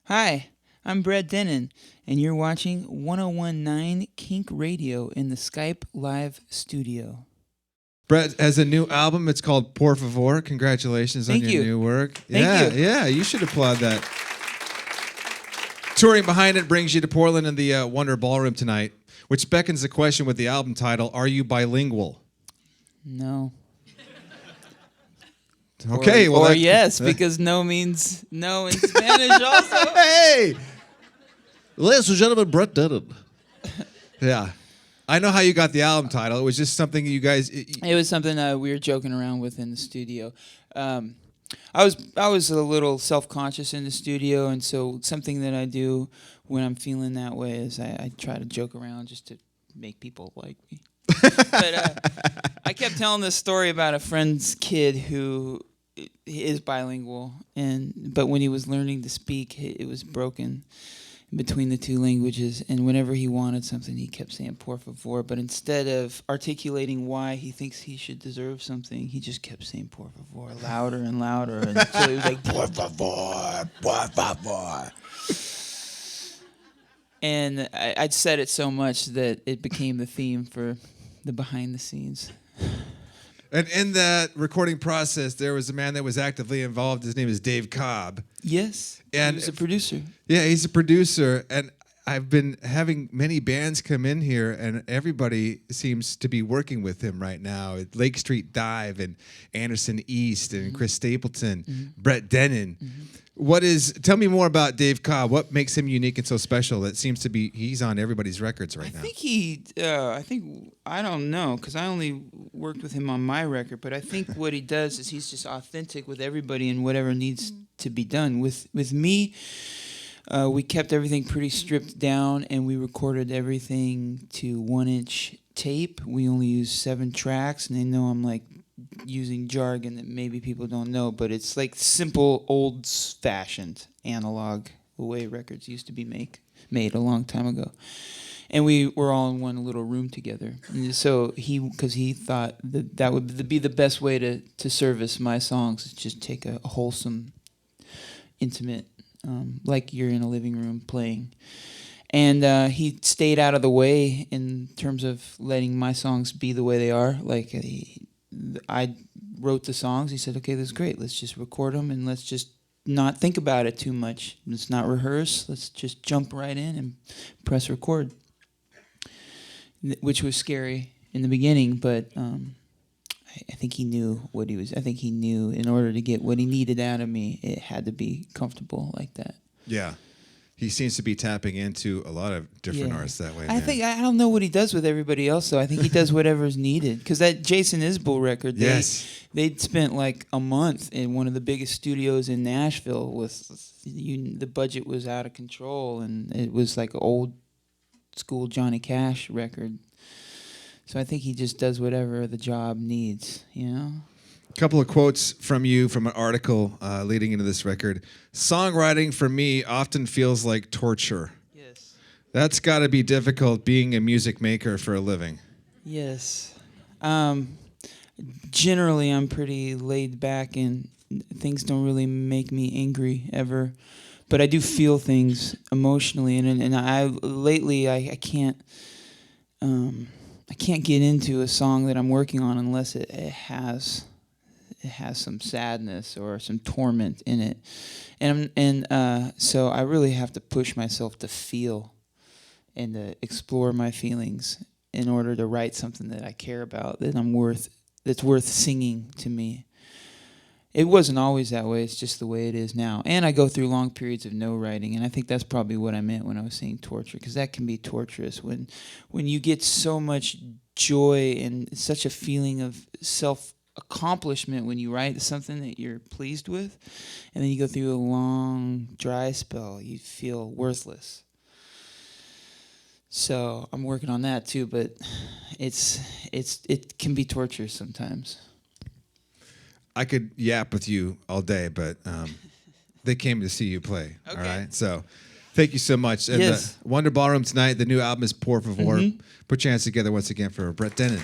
Hi, I'm Brett Dennen, and you're watching 101.9 KINK Radio in the Skype Live studio. Brett has a new album. It's called Por Favor. Congratulations on Thank your you. new work. Thank you. Yeah, you should applaud that. Touring behind it brings you to Portland and the Wonder Ballroom tonight, which beckons the question with the album title, are you bilingual? No. Okay, or yes, because no means no in Spanish also. Hey! Ladies and gentlemen, Brett Dennen. Yeah. I know how you got the album title. It was just something you guys... It was something we were joking around with in the studio. I was a little self-conscious in the studio, and so something that I do when I'm feeling that way is I try to joke around just to make people like me. But I kept telling this story about a friend's kid who is bilingual, but when he was learning to speak, it was broken between the two languages, and whenever he wanted something, he kept saying por favor, but instead of articulating why he thinks he should deserve something, he just kept saying por favor louder and louder, and so he was like, por favor, por favor. And I'd said it so much that it became the theme for the behind the scenes. And in that recording process, there was a man that was actively involved. His name is Dave Cobb. Yes, and he was a producer. Yeah, he's a producer. And I've been having many bands come in here, and everybody seems to be working with him right now. Lake Street Dive and Anderson East and Chris Stapleton, Brett Dennen. Tell me more about Dave Cobb. What makes him unique and so special? That seems to be, he's on everybody's records right now. I don't know, because I only worked with him on my record, but I think what he does is he's just authentic with everybody and whatever needs to be done. With me, we kept everything pretty stripped down, and we recorded everything to 1-inch tape. We only used 7 tracks, and they know I'm like using jargon that maybe people don't know, but it's like simple, old-fashioned analog, the way records used to be made a long time ago. And we were all in one little room together. And so because he thought that would be the best way to service my songs, is just take a wholesome, intimate, like you're in a living room playing. And he stayed out of the way in terms of letting my songs be the way they are. Like I wrote the songs. He said, okay, that's great. Let's just record them, and let's just not think about it too much. Let's not rehearse. Let's just jump right in and press record, which was scary in the beginning, but I think he knew what he was. I think he knew in order to get what he needed out of me, it had to be comfortable like that. Yeah. He seems to be tapping into a lot of different artists that way. I don't know what he does with everybody else, though. I think he does whatever's needed. Because that Jason Isbell record, they'd spent like a month in one of the biggest studios in Nashville. The budget was out of control, and it was like an old school Johnny Cash record. So I think he just does whatever the job needs, you know? A couple of quotes from you from an article leading into this record. Songwriting for me often feels like torture. Yes. That's got to be difficult being a music maker for a living. Yes. Generally, I'm pretty laid back, and things don't really make me angry ever. But I do feel things emotionally, and I can't get into a song that I'm working on unless it has some sadness or some torment in it, and so I really have to push myself to feel and to explore my feelings in order to write something that I care about, that's worth singing to me. It wasn't always that way. It's just the way it is now. And I go through long periods of no writing, and I think that's probably what I meant when I was saying torture, because that can be torturous when you get so much joy and such a feeling of self-accomplishment when you write something that you're pleased with, and then you go through a long dry spell, you feel worthless. So I'm working on that too, but it can be torture sometimes. I could yap with you all day, but they came to see you play. Okay. All right, so thank you so much. And yes. the Wonder Ballroom tonight. The new album is Por Favor. Put your hands together once again for Brett Dennen.